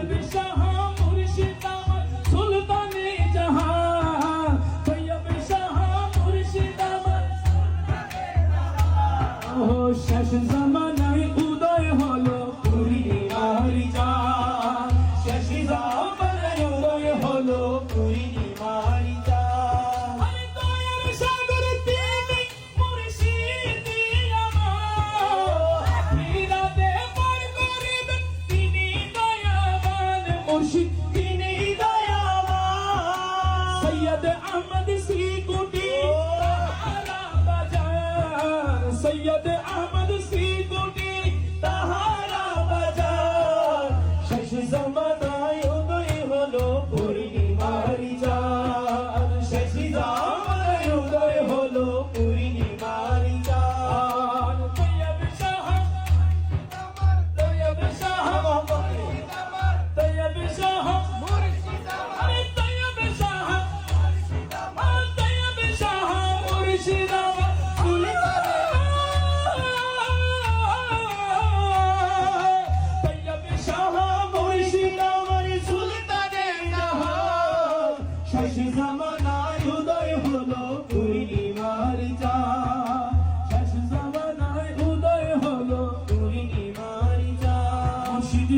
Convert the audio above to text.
তৈয়ব শাহ মুর্শিদ আমার সুলতানে জাহান, তৈয়ব শাহ মুর্শিদ আমার সুলতানে জাহান। ও শেষ জামানায় উদয় হলো পূর্ণিমার চাঁদ, শেষ জামানায় উদয় হলো পূর্ণিমার চাঁদ। আরে দয়ার সাগর তিনি মুর্শিদি আমার, মিলাদে পার করিবেন তিনি দয়াবান মুর্শিদ, তিনি দয়াবান। সৈয়দ আহমদ সিকুটি তাহারা বাজার, সৈয়দ আহমদ সিকুটি তাহারা বাজার। শেষ জামানায় উদয় হলো পূর্ণিমার চাঁদ, শেষ জামানায় উদয় হলো পূর্ণিমার চাঁদ। তৈয়ব শাহ তৈয়ব শাহ তৈয়ব শাহ আরে তৈয়ব শাহ তৈয়ব শাহ মুর্শিদ আমার সুলতানে, তৈয়ব শাহ মুর্শিদ আমার সুলতানে জাহান। শেষ জামানায় উদয় হলো পূর্ণিমার চাঁদ, শেষ জামানায় উদয় হলো পূর্ণিমার চাঁদ। মুর্শিদ